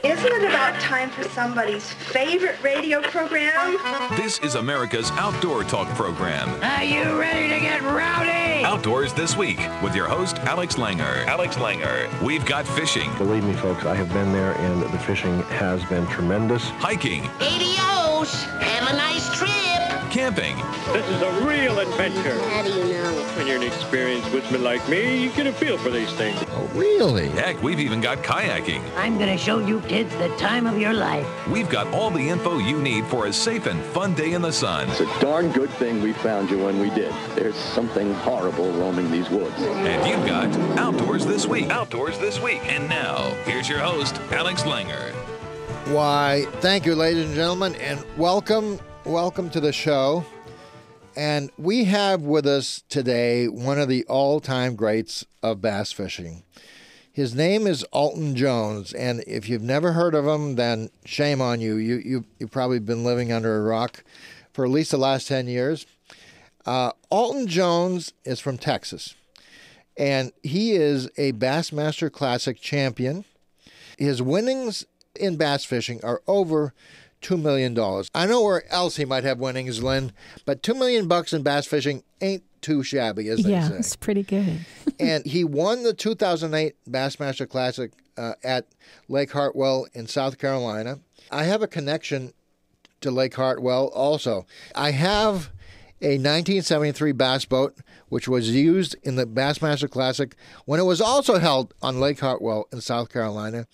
Isn't it about time for somebody's favorite radio program? This is America's Outdoor Talk program. Are you ready to get rowdy? Outdoors This Week with your host, Alex Langer. Alex Langer. We've got fishing. Believe me, folks, I have been there, and the fishing has been tremendous. Hiking. Adios. Have a nice trip. Camping. This is a real adventure. How do you know? When you're an experienced woodsman like me, you get a feel for these things. Oh, really? Heck, we've even got kayaking. I'm going to show you kids the time of your life. We've got all the info you need for a safe and fun day in the sun. It's a darn good thing we found you when we did. There's something horrible roaming these woods. And you've got Outdoors This Week. Outdoors This Week. And now, here's your host, Alex Langer. Why, thank you, ladies and gentlemen, and welcome to the show. And we have with us today one of the all-time greats of bass fishing. His name is Alton Jones, and if you've never heard of him, then shame on you. You've probably been living under a rock for at least the last 10 years. Alton Jones is from Texas, and he is a Bassmaster Classic champion. His winnings in bass fishing are over $2 million. I know where else he might have winnings, Lynn, but $2 million in bass fishing ain't too shabby, as they say. Yeah, it's pretty good. And he won the 2008 Bassmaster Classic at Lake Hartwell in South Carolina. I have a connection to Lake Hartwell also. I have a 1973 bass boat, which was used in the Bassmaster Classic when it was also held on Lake Hartwell in South Carolina.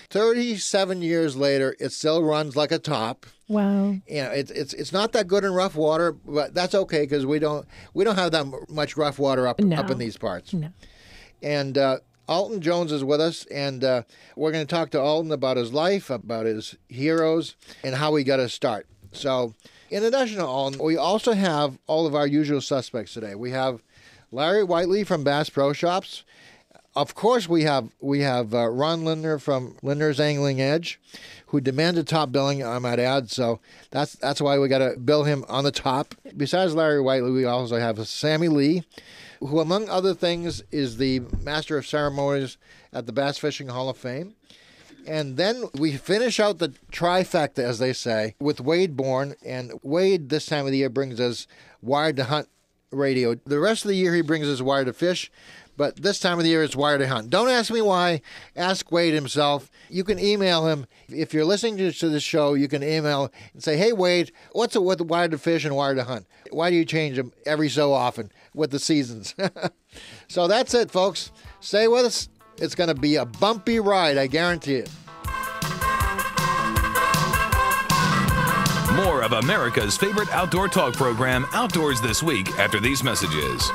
37 years later, it still runs like a top. Wow. You know, it's not that good in rough water, but that's okay because we don't have that much rough water up in these parts. No. And Alton Jones is with us, and we're going to talk to Alton about his life, about his heroes, and how he got his start. So, in addition to Alton, we also have all of our usual suspects today. We have Larry Whiteley from Bass Pro Shops. Of course, we have Ron Lindner from Lindner's Angling Edge, who demanded top billing, I might add. So that's why we got to bill him on the top. Besides Larry Whiteley, we also have Sammy Lee, who, among other things, is the Master of Ceremonies at the Bass Fishing Hall of Fame. And then we finish out the trifecta, as they say, with Wade Bourne. And Wade, this time of the year, brings us Wired to Hunt radio. The rest of the year, he brings us Wired to Fish. But this time of the year, it's Wired to Hunt. Don't ask me why. Ask Wade himself. You can email him. If you're listening to this show, you can email and say, hey, Wade, what's it with Wired to Fish and Wired to Hunt? Why do you change them every so often with the seasons? So that's it, folks. Stay with us. It's going to be a bumpy ride, I guarantee it. More of America's favorite outdoor talk program, Outdoors This Week, after these messages.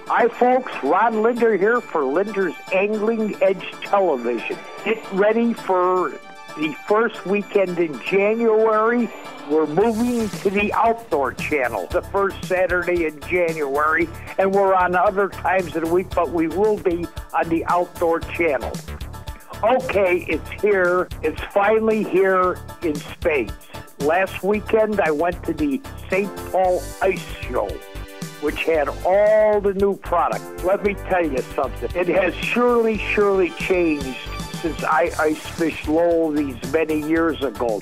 Hi, folks. Ron Linder here for Linder's Angling Edge Television. Get ready for the first weekend in January. We're moving to the Outdoor Channel the first Saturday in January, and we're on other times of the week, but we will be on the Outdoor Channel. Okay, it's here. It's finally here in spades. Last weekend, I went to the St. Paul Ice Show, which had all the new product. Let me tell you something. It has surely changed since I ice fished Lowell these many years ago.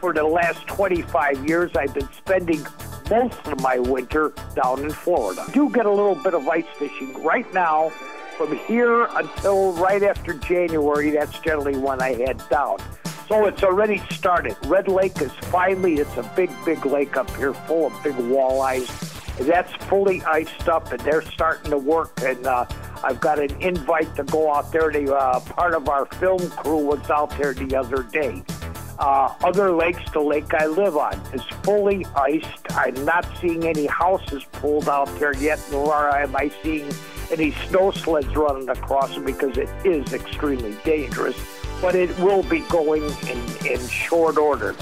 For the last 25 years, I've been spending most of my winter down in Florida. I do get a little bit of ice fishing right now. From here until right after January, that's generally when I head down. So it's already started. Red Lake is finally, it's a big lake up here full of big walleyes. That's fully iced up, and they're starting to work, and I've got an invite to go out there. Part of our film crew was out there the other day. Other lakes, the lake I live on, is fully iced. I'm not seeing any houses pulled out there yet, nor am I seeing any snow sleds running across them because it is extremely dangerous, but it will be going in short order.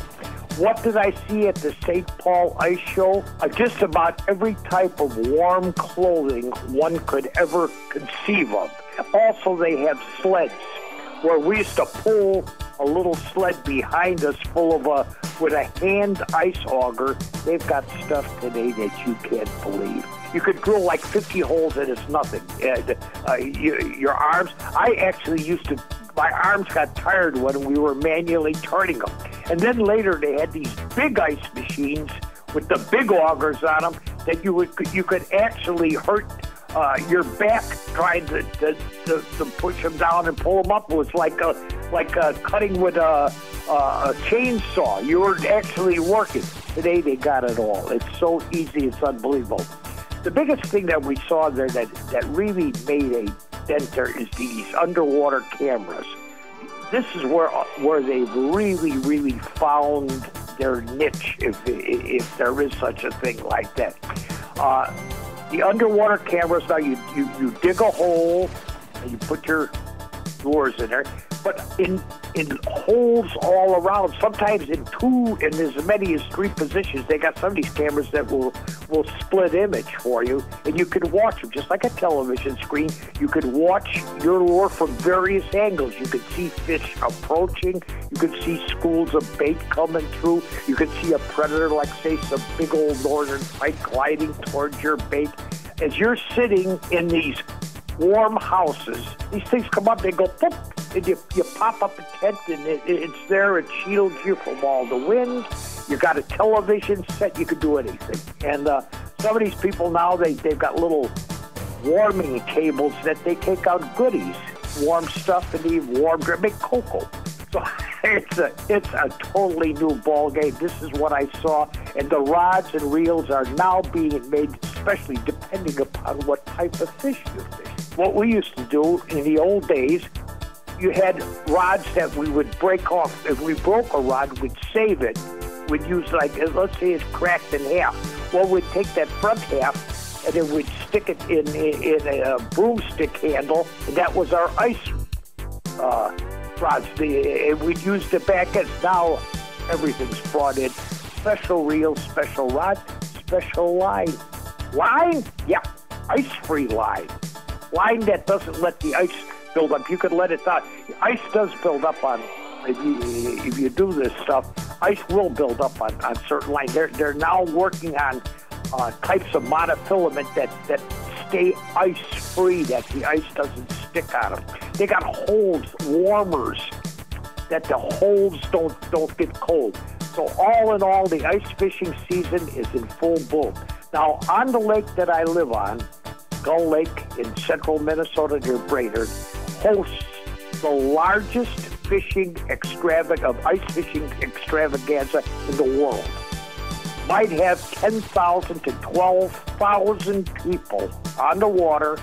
What did I see at the St. Paul Ice Show? Just about every type of warm clothing one could ever conceive of. Also, they have sleds where we used to pull a little sled behind us full of with a hand ice auger. They've got stuff today that you can't believe. You could drill like 50 holes and it's nothing. And, your arms, my arms got tired when we were manually turning them. And then later they had these big ice machines with the big augers on them that you could actually hurt your back trying to push them down and pull them up. It was like cutting with a chainsaw. You were actually working. Today they got it all. It's so easy. It's unbelievable. The biggest thing that we saw there that really made a dent there is these underwater cameras. This is where they've really found their niche, if there is such a thing like that. The underwater cameras, now you dig a hole and you put your lures in there, but in holes all around, sometimes in as many as 3 positions. They got some of these cameras that will split image for you, and you can watch them just like a television screen. You could watch your lure from various angles. You could see fish approaching. You could see schools of bait coming through. You could see a predator, like say some big old northern pike gliding towards your bait. As you're sitting in these warm houses, these things come up, they go poof, and you pop up a tent, and it's there. It shields you from all the wind. You got a television set. You could do anything. And some of these people now, they've got little warming tables that they take out goodies, warm stuff, and they make cocoa. So it's a totally new ball game. This is what I saw, and the rods and reels are now being made, especially depending upon what type of fish you fish. What we used to do in the old days, you had rods that we would break off. If we broke a rod, we'd save it. We'd use, like, let's say it's cracked in half. Well, we'd take that front half and then we'd stick it in a broomstick handle, and that was our ice rods. We'd use the back ends. Now everything's brought in. Special reel, special rod, special line. Line? Yeah, ice-free line. Line that doesn't let the ice build up. You can let it down. Ice does build up on, if you do this stuff, ice will build up on certain lines. They're now working on types of monofilament that stay ice-free, that the ice doesn't stick on them. They got holes, warmers, that the holes don't get cold. So all in all, the ice fishing season is in full boom. Now, on the lake that I live on, Gull Lake in central Minnesota near Brainerd, hosts the largest ice fishing extravaganza in the world. Might have 10,000 to 12,000 people on the water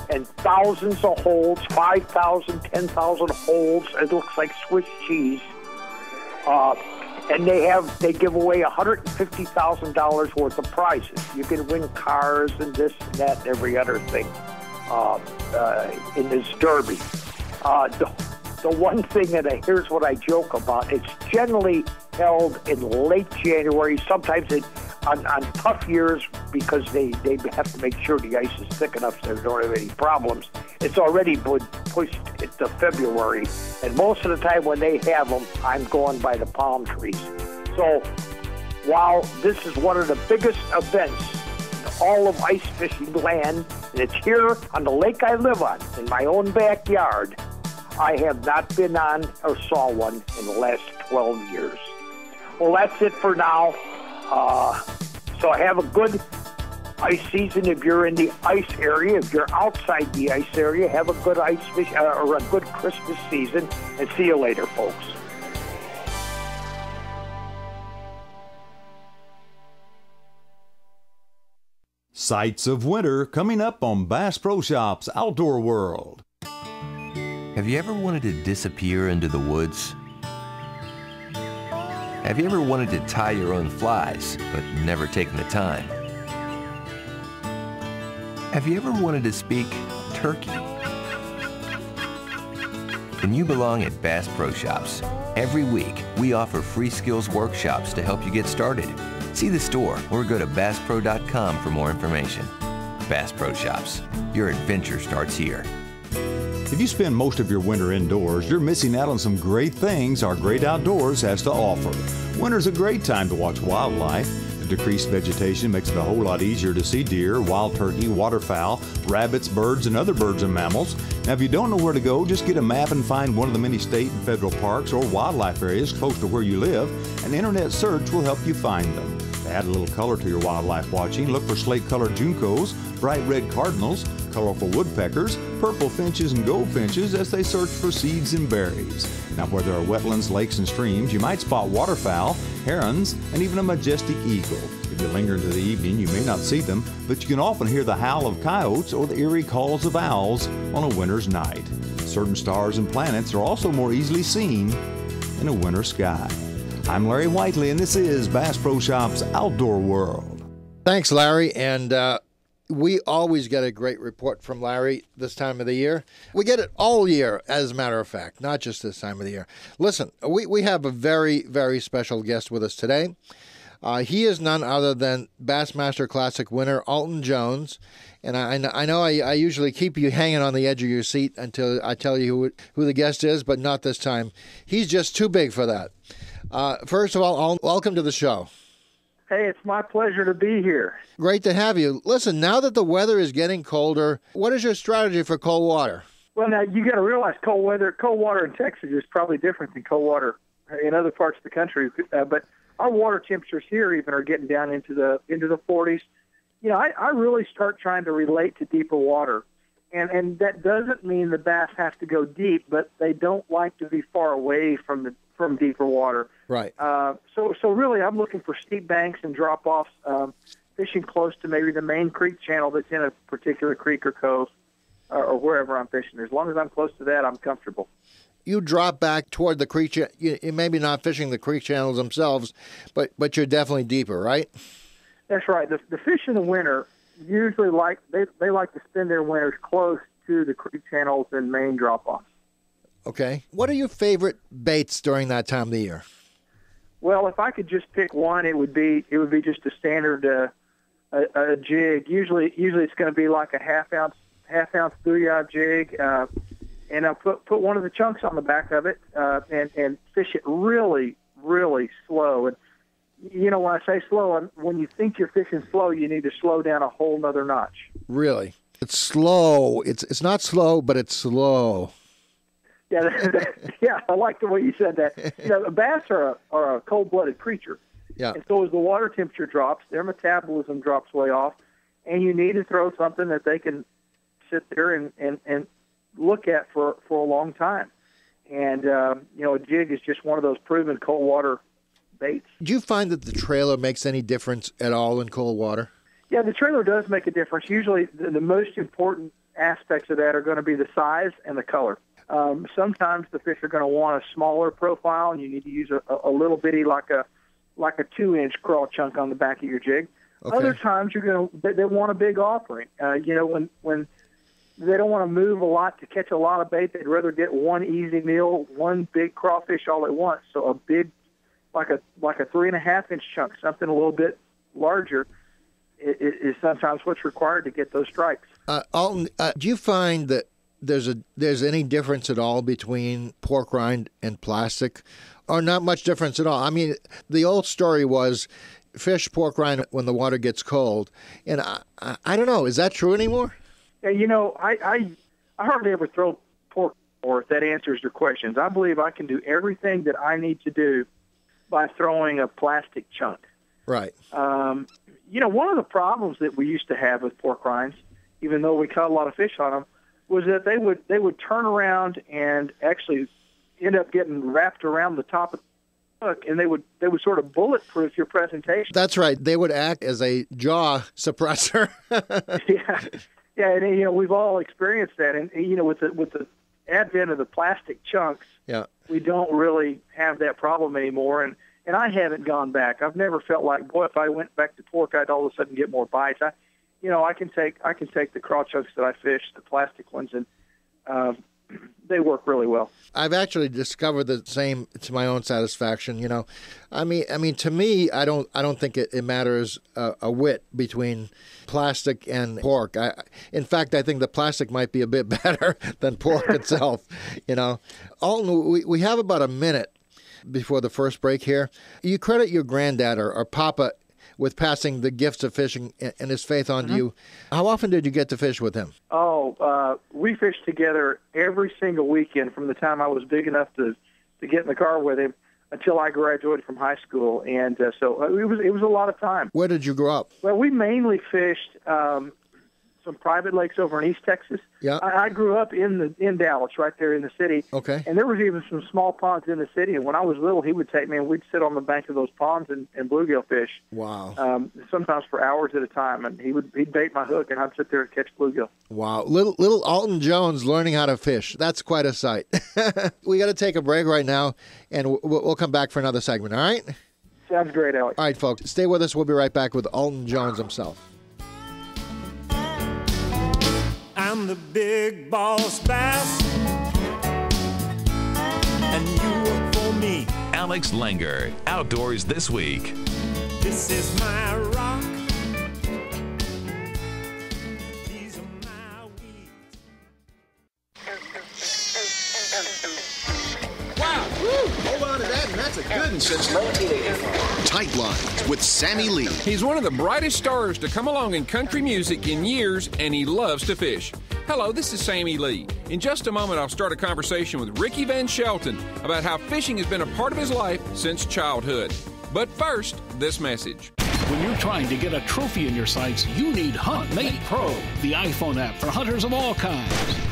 and thousands of holes, 5,000, 10,000 holes. It looks like Swiss cheese. And they give away $150,000 worth of prizes. You can win cars and this and that and every other thing in this derby. The one thing that here's what I joke about. It's generally held in late January, sometimes on tough years, because they have to make sure the ice is thick enough so they don't have any problems. It's already been pushed to February, and most of the time when they have them, I'm going by the palm trees. So while this is one of the biggest events in all of ice fishing land, and it's here on the lake I live on, in my own backyard, I have not been on or saw one in the last 12 years. Well, that's it for now. So have a good ice season if you're in the ice area. If you're outside the ice area, have a good ice fish or a good Christmas season, and see you later, folks. Sights of Winter coming up on Bass Pro Shops Outdoor World. Have you ever wanted to disappear into the woods? Have you ever wanted to tie your own flies, but never taken the time? Have you ever wanted to speak turkey? Then you belong at Bass Pro Shops. Every week, we offer free skills workshops to help you get started. See the store or go to BassPro.com for more information. Bass Pro Shops. Your adventure starts here. If you spend most of your winter indoors, you're missing out on some great things our great outdoors has to offer. Winter's a great time to watch wildlife. decreased vegetation makes it a whole lot easier to see deer, wild turkey, waterfowl, rabbits, birds, and other birds and mammals. Now, if you don't know where to go, just get a map and find one of the many state and federal parks or wildlife areas close to where you live. An internet search will help you find them. To add a little color to your wildlife watching, look for slate-colored juncos, bright red cardinals, colorful woodpeckers, purple finches, and goldfinches as they search for seeds and berries. Now, where there are wetlands, lakes, and streams, you might spot waterfowl, herons, and even a majestic eagle. If you linger into the evening, you may not see them, but you can often hear the howl of coyotes or the eerie calls of owls on a winter's night. Certain stars and planets are also more easily seen in a winter sky. I'm Larry Whiteley, and this is Bass Pro Shops Outdoor World. Thanks, Larry, and we always get a great report from Larry this time of the year. We get it all year, as a matter of fact, not just this time of the year. Listen, we have a very, very special guest with us today. He is none other than Bassmaster Classic winner Alton Jones. And I know I usually keep you hanging on the edge of your seat until I tell you who the guest is, but not this time. He's just too big for that. First of all, Alton, welcome to the show. Hey, it's my pleasure to be here. Great to have you. Listen, now that the weather is getting colder, what is your strategy for cold water? Well, now you got to realize cold water in Texas is probably different than cold water in other parts of the country. But our water temperatures here even are getting down into the 40s. You know, I really start trying to relate to deeper water, and that doesn't mean the bass have to go deep, but they don't like to be far away from deeper water. Right. So really, I'm looking for steep banks and drop-offs, fishing close to maybe the main creek channel that's in a particular creek or cove, or wherever I'm fishing. As long as I'm close to that, I'm comfortable. You drop back toward the creek. You maybe not fishing the creek channels themselves, but you're definitely deeper, right? That's right. The fish in the winter usually they like to spend their winters close to the creek channels and main drop-offs. Okay. What are your favorite baits during that time of the year? Well, if I could just pick one, it would be just a standard a jig. Usually it's going to be like a half ounce booyah jig, and I'll put one of the chunks on the back of it and fish it really, really slow. And you know, when I say slow, when you think you're fishing slow, you need to slow down a whole nother notch. Really, it's slow. It's not slow, but it's slow. Yeah, yeah, I like the way you said that. You know, bass are a cold-blooded creature. Yeah. And so as the water temperature drops, their metabolism drops way off, and you need to throw something that they can sit there and look at for a long time. And, you know, a jig is just one of those proven cold water baits. Do you find that the trailer makes any difference at all in cold water? Yeah, the trailer does make a difference. Usually the most important aspects of that are going to be the size and the color. Sometimes the fish are going to want a smaller profile, and you need to use a little bitty, like a 2-inch crawl chunk on the back of your jig. Okay. Other times they want a big offering. You know, when they don't want to move a lot to catch a lot of bait, they'd rather get one easy meal, one big crawfish all at once. So a big, like a 3.5-inch chunk, something a little bit larger, is sometimes what's required to get those strikes. Alton, do you find that there's any difference at all between pork rind and plastic, or not much difference at all? I mean, the old story was fish pork rind when the water gets cold, and I don't know, is that true anymore? Yeah, you know, I hardly ever throw pork, or if that answers your questions. I believe I can do everything that I need to do by throwing a plastic chunk. Right. You know, one of the problems that we used to have with pork rinds, even though we caught a lot of fish on them, was that they would turn around and actually end up getting wrapped around the top of the hook, and they would sort of bulletproof your presentation. That's right. They would act as a jaw suppressor. Yeah, and you know, we've all experienced that, and you know, with the advent of the plastic chunks, yeah, we don't really have that problem anymore. And I haven't gone back. I've never felt like, boy, if I went back to pork, I'd all of a sudden get more bites. I can take the craw chunks that I fish, the plastic ones, and they work really well. I've actually discovered the same to my own satisfaction. You know, I mean, to me, I don't think it matters a whit between plastic and pork. In fact, I think the plastic might be a bit better than pork itself. You know, Alton, we have about a minute before the first break here. You credit your granddad or Papa with passing the gifts of fishing and his faith on to you. How often did you get to fish with him? We fished together every single weekend from the time I was big enough to get in the car with him until I graduated from high school, and so it was a lot of time. Where did you grow up? Well, we mainly fished some private lakes over in East Texas. Yeah. I grew up in Dallas, right there in the city. Okay. And there was even some small ponds in the city. And when I was little, he would take me, and we'd sit on the bank of those ponds and bluegill fish. Wow. Sometimes for hours at a time. And he'd bait my hook, and I'd sit there and catch bluegill. Wow. Little Alton Jones learning how to fish. That's quite a sight. We got to take a break right now, and we'll come back for another segment. All right? Sounds great, Alex. All right, folks. Stay with us. We'll be right back with Alton Jones himself. I'm the big boss bass, and you work for me. Alex Langer, Outdoors This Week. This is my rock. These are my weeds. Wow! Woo! Hold on to that, and that's a good one since 1984. Tight Lines with Sammy Lee. He's one of the brightest stars to come along in country music in years, and he loves to fish. Hello, this is Sammy Lee. In just a moment, I'll start a conversation with Ricky Van Shelton about how fishing has been a part of his life since childhood. But first, this message. When you're trying to get a trophy in your sights, you need HuntMate Pro, the iPhone app for hunters of all kinds.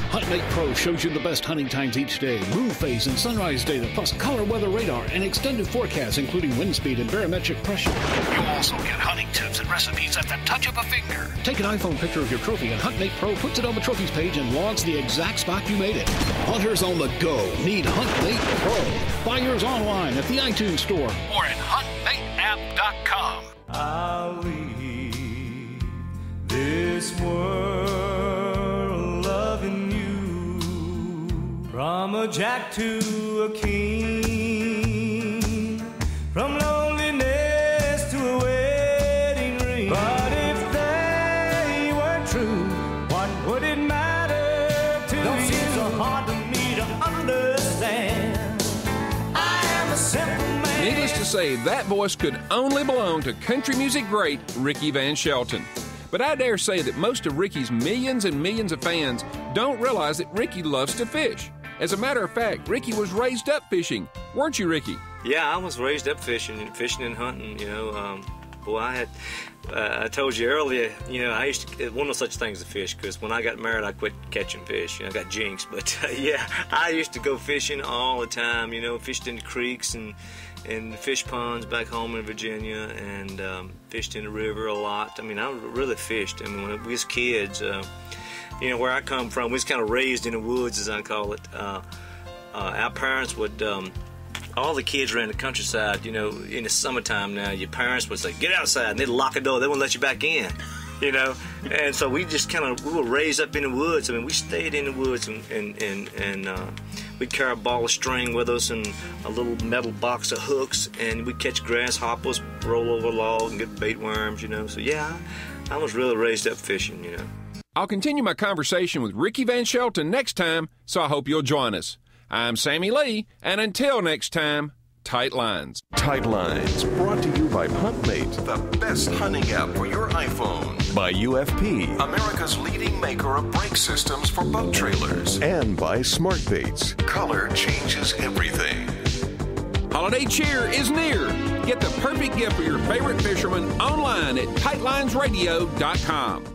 HuntMate Pro shows you the best hunting times each day, moon phase and sunrise data, plus color weather radar and extended forecasts, including wind speed and barometric pressure. You'll also get hunting tips and recipes at the touch of a finger. Take an iPhone picture of your trophy, and HuntMate Pro puts it on the trophies page and logs the exact spot you made it. Hunters on the go need HuntMate Pro. Buy yours online at the iTunes Store or at huntmateapp.com. I'll leave this world loving you, from a jack to a king, from loneliness to a wedding ring. But if they were true, what would it matter to you? Don't seem so hard to me to understand. I am a simple man. Needless to say, that voice could only belong to country music great Ricky Van Shelton. But I dare say that most of Ricky's millions and millions of fans don't realize that Ricky loves to fish. As a matter of fact, Ricky was raised up fishing. Weren't you, Ricky? Yeah, I was raised up fishing and hunting, you know. I told you earlier, you know, I used to, it wasn't no such thing as a fish, because when I got married, I quit catching fish. You know, I got jinxed. But, yeah, I used to go fishing all the time, you know, fished in the creeks and the fish ponds back home in Virginia, and fished in the river a lot. I mean, I really fished. I mean, when we was kids, you know, where I come from, we was kind of raised in the woods, as I call it. Our parents would... all the kids around the countryside, you know, in the summertime now, your parents would say, get outside, and they'd lock the door. They wouldn't let you back in, you know. And so we just we were raised up in the woods. I mean, we stayed in the woods, and we'd carry a ball of string with us and a little metal box of hooks, and we'd catch grasshoppers, roll over a log, and get bait worms, you know. So, yeah, I was really raised up fishing, you know. I'll continue my conversation with Ricky Van Shelton next time, so I hope you'll join us. I'm Sammy Lee, and until next time, Tight Lines. Tight Lines, brought to you by HuntMate, the best hunting app for your iPhone. By UFP, America's leading maker of brake systems for boat trailers. And by Smart Baits, color changes everything. Holiday cheer is near. Get the perfect gift for your favorite fisherman online at tightlinesradio.com.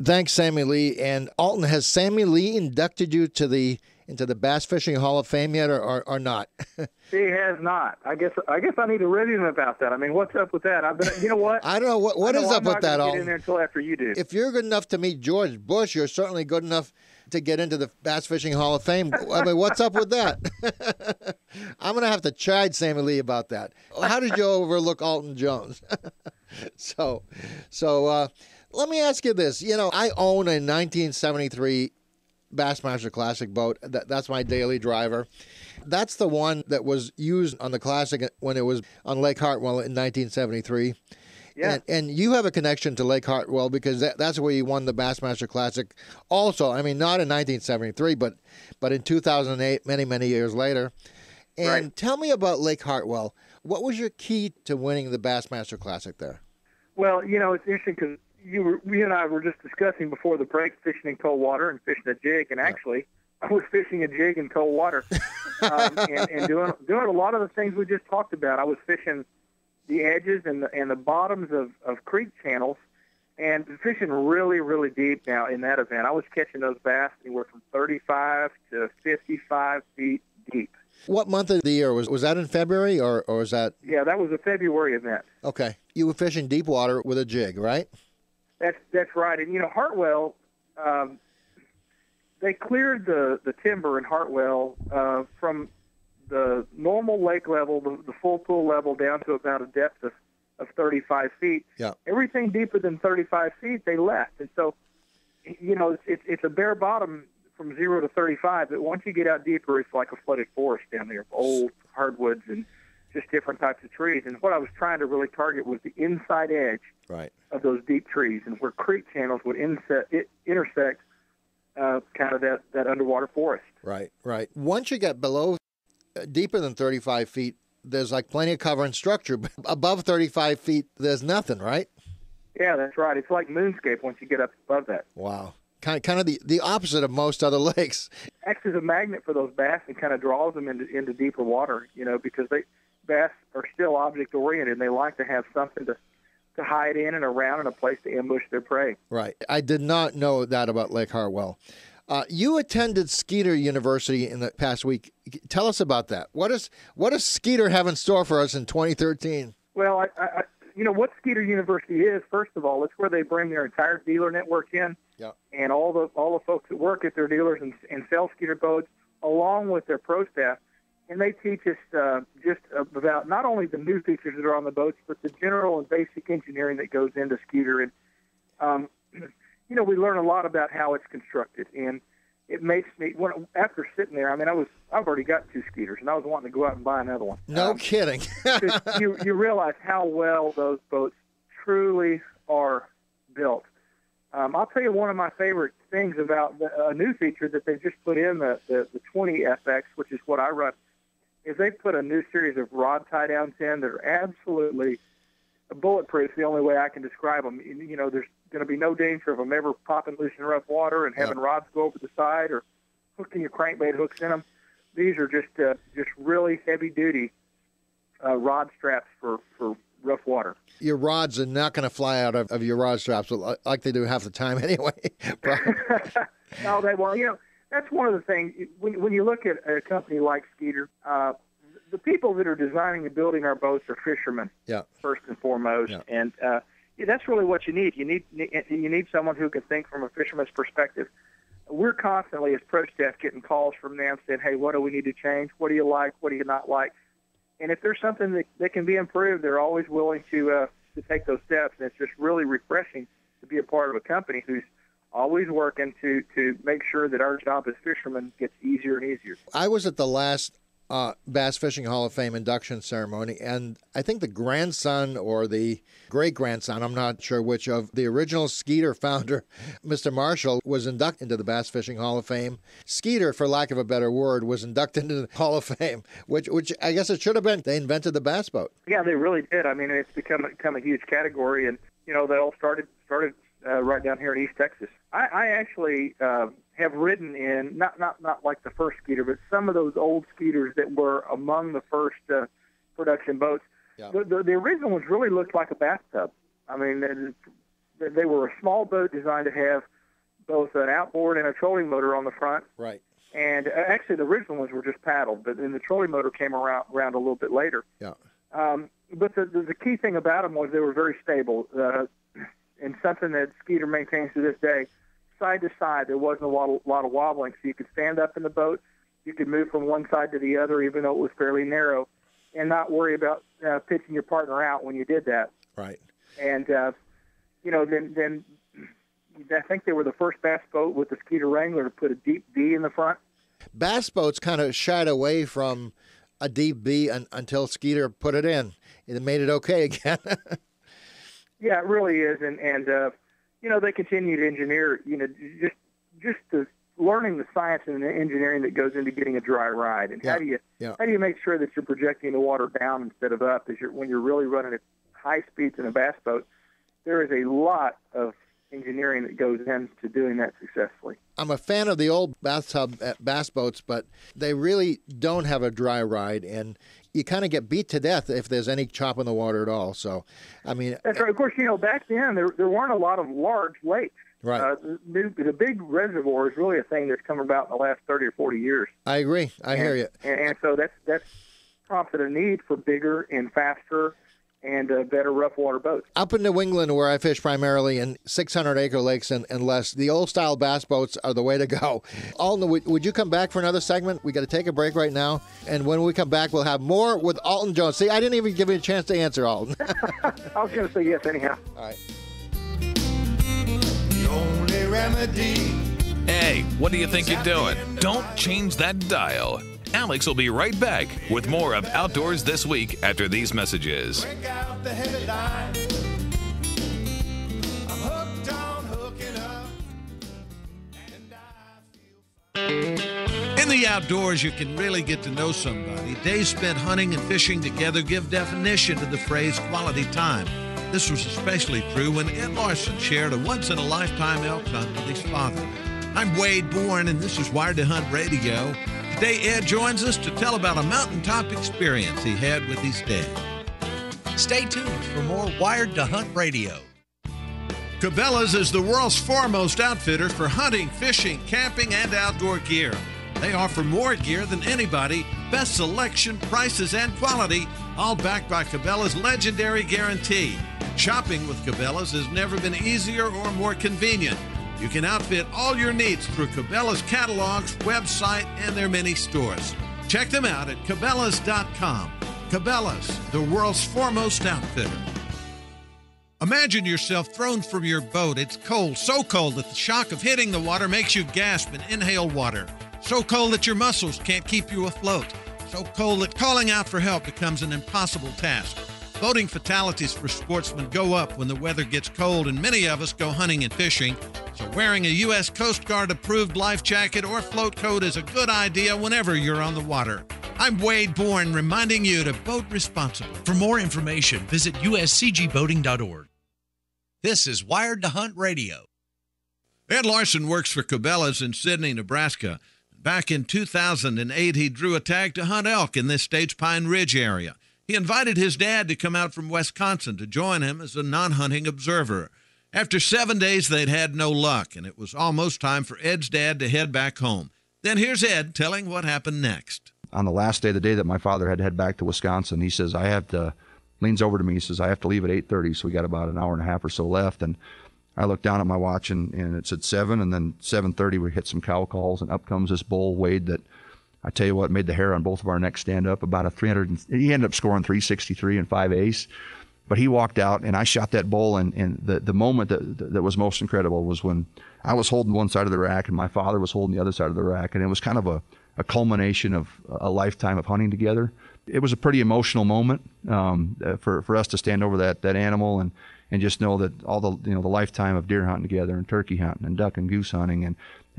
Thanks, Sammy Lee. And Alton, has Sammy Lee inducted you into the Bass Fishing Hall of Fame yet, or not? He has not. I guess I need to read him about that. I mean, what's up with that? You know what? I don't know what is up with that. I'm not going to get in there until after you do. If you're good enough to meet George Bush, you're certainly good enough to get into the Bass Fishing Hall of Fame. I mean, what's up with that? I'm going to have to chide Sammy Lee about that. How did you overlook Alton Jones? So let me ask you this. You know, I own a 1973 Bassmaster Classic boat. That's my daily driver. That's the one that was used on the Classic when it was on Lake Hartwell in 1973. Yeah. And you have a connection to Lake Hartwell because that's where you won the Bassmaster Classic. Also, I mean, not in 1973, but in 2008, many years later. And Tell me about Lake Hartwell. What was your key to winning the Bassmaster Classic there? Well, it's interesting because we and I were just discussing before the break fishing in cold water and fishing a jig, and actually I was fishing a jig in cold water and doing a lot of the things we just talked about. I was fishing the edges and the bottoms of creek channels and fishing really, really deep now in that event. I was catching those bass anywhere from 35 to 55 feet deep. What month of the year was that in February or was that? Yeah, that was a February event. Okay, you were fishing deep water with a jig, right? That's right. And Hartwell, they cleared the timber in Hartwell from the normal lake level, the full pool level, down to about a depth of 35 feet. Yeah. Everything deeper than 35 feet, they left. And so, it's a bare bottom from 0 to 35, but once you get out deeper, it's like a flooded forest down there, old hardwoods and just different types of trees. And what I was trying to really target was the inside edge of those deep trees, and where creek channels would intersect kind of that underwater forest. Right. Once you get below, deeper than 35 feet, there's like plenty of cover and structure. But above 35 feet, there's nothing, right? Yeah, that's right. It's like moonscape once you get up above that. Wow. Kind of the opposite of most other lakes. Acts as a magnet for those bass and kind of draws them into deeper water, because bass are still object-oriented, and they like to have something to hide in and around and a place to ambush their prey. Right. I did not know that about Lake Hartwell. You attended Skeeter University in the past week. Tell us about that. What does Skeeter have in store for us in 2013? Well, I what Skeeter University is, first of all, it's where they bring their entire dealer network in, and all the folks that work at their dealers and sell Skeeter boats, along with their pro staff, and they teach us just about not only the new features that are on the boats, but the general and basic engineering that goes into Skeeter. And we learn a lot about how it's constructed, and it makes me, after sitting there, I've already got 2 Skeeters, and I was wanting to go out and buy another one. No kidding. you realize how well those boats truly are built. I'll tell you one of my favorite things about a new feature that they just put in, the 20FX, which is what I run, is they put a new series of rod tie-downs in that are absolutely bulletproof, the only way I can describe them. There's going to be no danger of them ever popping loose in rough water and having rods go over the side or hooking your crankbait hooks in them. These are just really heavy-duty rod straps for rough water. Your rods are not going to fly out of your rod straps like they do half the time anyway. No, they won't. That's one of the things. When you look at a company like Skeeter, the people that are designing and building our boats are fishermen, first and foremost. Yeah. And that's really what you need. You need someone who can think from a fisherman's perspective. We're constantly, as pro staff, getting calls from them saying, hey, what do we need to change? What do you like? What do you not like? And if there's something that can be improved, they're always willing to take those steps. And it's just really refreshing to be a part of a company who's always working to make sure that our job as fishermen gets easier and easier. I was at the last Bass Fishing Hall of Fame induction ceremony, and I think the grandson or the great-grandson, I'm not sure which, of the original Skeeter founder, Mr. Marshall, was inducted into the Bass Fishing Hall of Fame. Skeeter, for lack of a better word, was inducted into the Hall of Fame, which I guess it should have been. They invented the bass boat. Yeah, they really did. It's become a huge category, and they all started right down here in East Texas. I actually have ridden in not like the first Skeeter, but some of those old Skeeters that were among the first production boats. Yeah. The original ones really looked like a bathtub. They were a small boat designed to have both an outboard and a trolling motor on the front. Right. And actually, the original ones were just paddled, but then the trolling motor came around a little bit later. Yeah. But the key thing about them was they were very stable. And something that Skeeter maintains to this day, side to side, there wasn't a lot of wobbling, so you could stand up in the boat, you could move from one side to the other, even though it was fairly narrow, and not worry about pitching your partner out when you did that. Right. And then I think they were the first bass boat with the Skeeter Wrangler to put a deep D in the front. Bass boats kind of shied away from a deep B until Skeeter put it in. It made it okay again. Yeah, it really is, and they continue to engineer, just learning the science and the engineering that goes into getting a dry ride, and how do you make sure that you're projecting the water down instead of up when you're really running at high speeds in a bass boat. there is a lot of engineering that goes into doing that successfully. I'm a fan of the old bathtub bass boats, but they really don't have a dry ride, and you kind of get beat to death if there's any chop in the water at all. So, I mean, that's right. Of course, back then there weren't a lot of large lakes. Right. The big reservoir is really a thing that's come about in the last 30 or 40 years. I agree. I hear you. And so that's prompted a need for bigger and faster and better rough water boats. Up in New England, where I fish primarily in 600-acre lakes and less, the old-style bass boats are the way to go. Alton, would you come back for another segment? We got to take a break right now, and when we come back, we'll have more with Alton Jones. See, I didn't even give you a chance to answer, Alton. I was going to say yes anyhow. All right. The only remedy. Hey, what do you think you're doing? Don't change that dial. Alex will be right back with more of Outdoors This Week after these messages. Break out the heavy line. I'm hooked on hooking up. In the outdoors, you can really get to know somebody. Days spent hunting and fishing together give definition to the phrase quality time. This was especially true when Ed Larson shared a once-in-a-lifetime elk hunt with his father. I'm Wade Bourne, and this is Wired to Hunt Radio. Today, Ed joins us to tell about a mountaintop experience he had with his dad. Stay tuned for more Wired to Hunt Radio. Cabela's is the world's foremost outfitter for hunting, fishing, camping, and outdoor gear. They offer more gear than anybody, best selection, prices, and quality, all backed by Cabela's legendary guarantee. Shopping with Cabela's has never been easier or more convenient. You can outfit all your needs through Cabela's catalogs, website, and their many stores. Check them out at Cabela's.com. Cabela's, the world's foremost outfitter. Imagine yourself thrown from your boat. It's cold, so cold that the shock of hitting the water makes you gasp and inhale water. So cold that your muscles can't keep you afloat. So cold that calling out for help becomes an impossible task. Boating fatalities for sportsmen go up when the weather gets cold, and many of us go hunting and fishing. So wearing a U.S. Coast Guard approved life jacket or float coat is a good idea whenever you're on the water. I'm Wade Bourne, reminding you to boat responsibly. For more information, visit uscgboating.org. This is Wired to Hunt Radio. Ed Larson works for Cabela's in Sidney, Nebraska. Back in 2008, he drew a tag to hunt elk in this state's Pine Ridge area. He invited his dad to come out from Wisconsin to join him as a non-hunting observer. After 7 days, they'd had no luck, and it was almost time for Ed's dad to head back home. Then here's Ed telling what happened next. On the last day, the day that my father had to head back to Wisconsin, he says, leans over to me, he says, I have to leave at 8:30, so we got about an hour and a half or so left. And I looked down at my watch, and it said 7, and then 7:30 we hit some cow calls, and up comes this bull, Wade, that I tell you what, made the hair on both of our necks stand up. About a 300, he ended up scoring 363 and 5 ace. But he walked out, and I shot that bull, and the moment that was most incredible was when I was holding one side of the rack, and my father was holding the other side of the rack, and it was kind of a culmination of a lifetime of hunting together. It was a pretty emotional moment for us to stand over that animal and just know that all the lifetime of deer hunting together and turkey hunting and duck and goose hunting and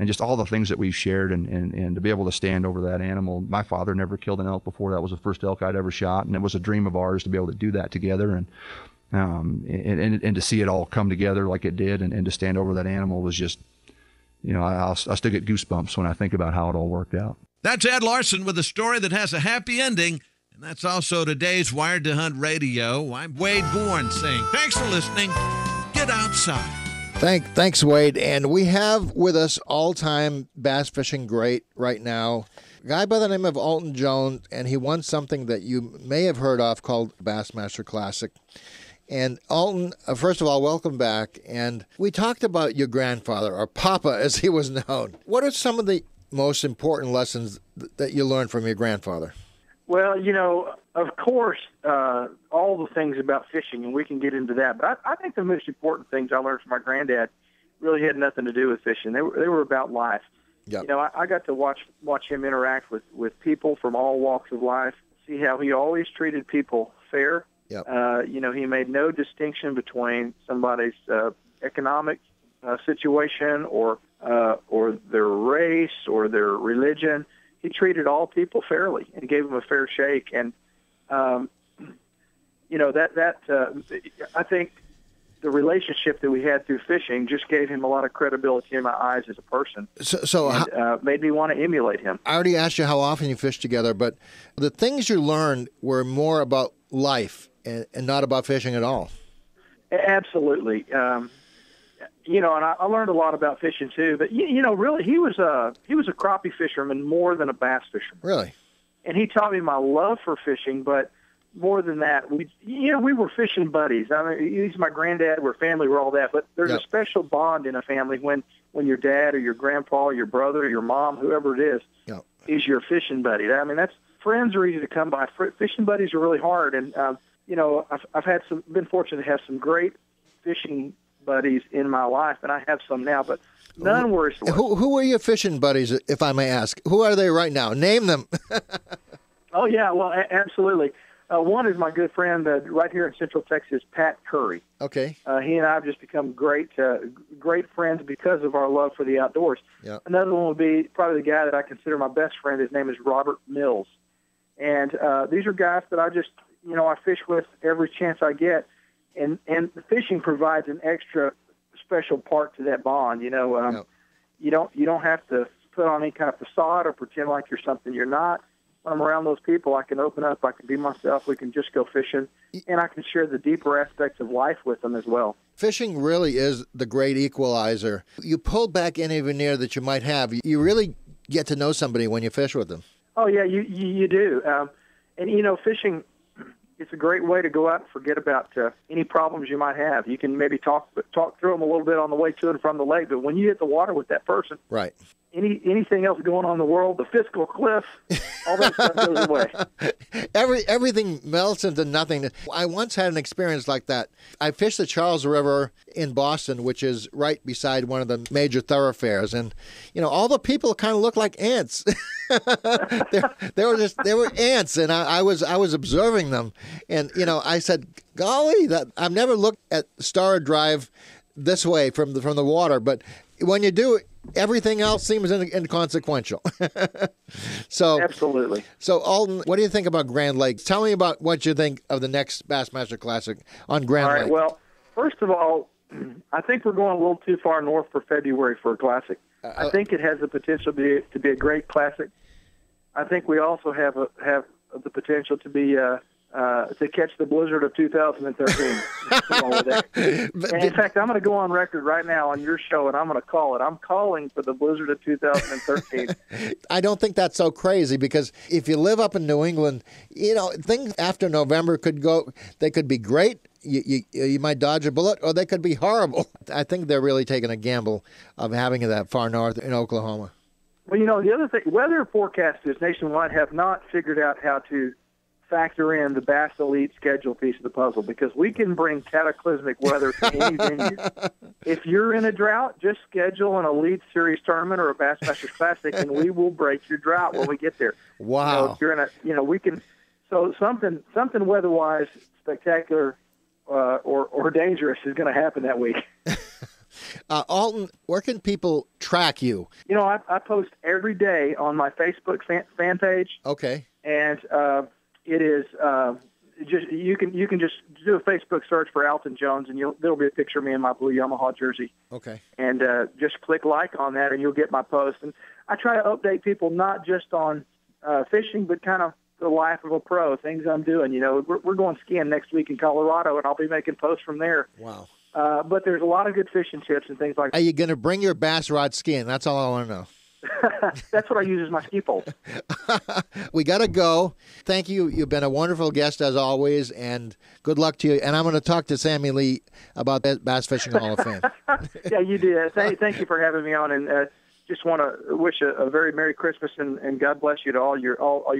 just all the things that we've shared and to be able to stand over that animal. My father never killed an elk before. That was the first elk I'd ever shot, and it was a dream of ours to be able to do that together and to see it all come together like it did and to stand over that animal was just, I still get goosebumps when I think about how it all worked out. That's Ed Larson with a story that has a happy ending. And that's also today's Wired to Hunt Radio. I'm Wade Bourne saying thanks for listening. Get outside. Thanks, Wade. And we have with us all-time bass fishing great right now, a guy by the name of Alton Jones, and he won something that you may have heard of called Bassmaster Classic. And Alton, first of all, welcome back. And we talked about your grandfather, or Papa as he was known. What are some of the most important lessons that you learned from your grandfather? Well, of course, all the things about fishing, and we can get into that. But I think the most important things I learned from my granddad really had nothing to do with fishing. They were about life. Yep. I got to watch him interact with people from all walks of life, see how he always treated people fair. Yep. He made no distinction between somebody's economic situation or their race or their religion. He treated all people fairly and gave them a fair shake. And, I think the relationship that we had through fishing just gave him a lot of credibility in my eyes as a person. And made me want to emulate him. I already asked you how often you fished together, but the things you learned were more about life and not about fishing at all. Absolutely. You know, and I learned a lot about fishing too. But you know, really, he was a crappie fisherman more than a bass fisherman. Really. And he taught me my love for fishing, but more than that, we were fishing buddies. I mean, he's my granddad. We're family. We're all that. But there's a special bond in a family when your dad or your grandpa or your brother or your mom, whoever it is your fishing buddy. I mean, friends are easy to come by. Fishing buddies are really hard. And you know, I've been fortunate to have some great fishing buddies in my life, and I have some now, but none were as Who are your fishing buddies, if I may ask? Who are they right now? Name them. Oh, yeah, well, absolutely. One is my good friend right here in Central Texas, Pat Curry. Okay. He and I have just become great friends because of our love for the outdoors. Yep. Another one would be probably the guy that I consider my best friend. His name is Robert Mills. And these are guys that I just, you know, I fish with every chance I get. And the fishing provides an extra special part to that bond. You know, you don't have to put on any kind of facade or pretend like you're something you're not. When I'm around those people, I can open up, I can be myself, we can just go fishing, and I can share the deeper aspects of life with them as well. Fishing really is the great equalizer. You pull back any veneer that you might have. You really get to know somebody when you fish with them. Oh, yeah, you do. And, you know, fishing, it's a great way to go out and forget about any problems you might have. You can maybe talk through them a little bit on the way to and from the lake, but when you hit the water with that person, right? Anything else going on in the world, the fiscal cliff, all that stuff goes away. Everything melts into nothing. I once had an experience like that. I fished the Charles River in Boston, which is right beside one of the major thoroughfares, and you know, all the people kind of looked like ants. they were ants, and I was observing them, and you know, I said, "Golly, that I've never looked at Star Drive this way from the water," but when you do, everything else seems inconsequential. So absolutely. So Alton, what do you think about Grand Lake? Tell me about what you think of the next Bassmaster Classic on Grand Lake. All right. Well, first of all, I think we're going a little too far north for February for a classic. I think it has the potential to be a great classic. I think we also have the potential to be to catch the blizzard of 2013. And in fact, I'm going to go on record right now on your show, and I'm going to call it. I'm calling for the blizzard of 2013. I don't think that's so crazy, because if you live up in New England, you know, things after November they could be great. You might dodge a bullet, or they could be horrible. I think they're really taking a gamble of having it that far north in Oklahoma. Well, you know, the other thing, weather forecasters nationwide have not figured out how to factor in the Bass Elite schedule piece of the puzzle, because we can bring cataclysmic weather to any venue. If you're in a drought, just schedule an Elite Series tournament or a Bassmaster Classic, and we will break your drought when we get there. Wow! You know, if you're in we can. So something weather-wise spectacular or dangerous is going to happen that week. Alton, where can people track you? You know, I post every day on my Facebook fan page. Okay. And it is just you can just do a Facebook search for Alton Jones, and there'll be a picture of me in my blue Yamaha jersey. Okay. And just click like on that, and you'll get my post. And I try to update people not just on fishing, but kind of the life of a pro, things I'm doing. You know, we're going skiing next week in Colorado, and I'll be making posts from there. Wow. But there's a lot of good fishing tips and things like that. Are you going to bring your bass rod skiing? That's all I want to know. That's what I use as my ski pole. We got to go. Thank you. You've been a wonderful guest as always, and good luck to you. And I'm going to talk to Sammy Lee about that Bass Fishing Hall of Fame. Yeah, you did. Thank you for having me on, and just want to wish a very Merry Christmas and God bless you to all your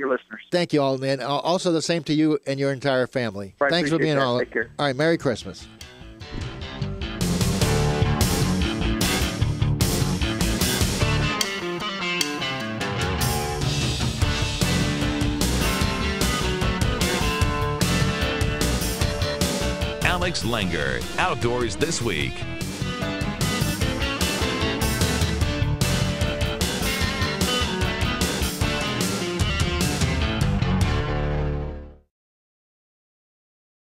listeners. Thank you all, and also the same to you and your entire family. Right, thanks for being on. Take care. All right, Merry Christmas. Alex Langer, Outdoors This Week.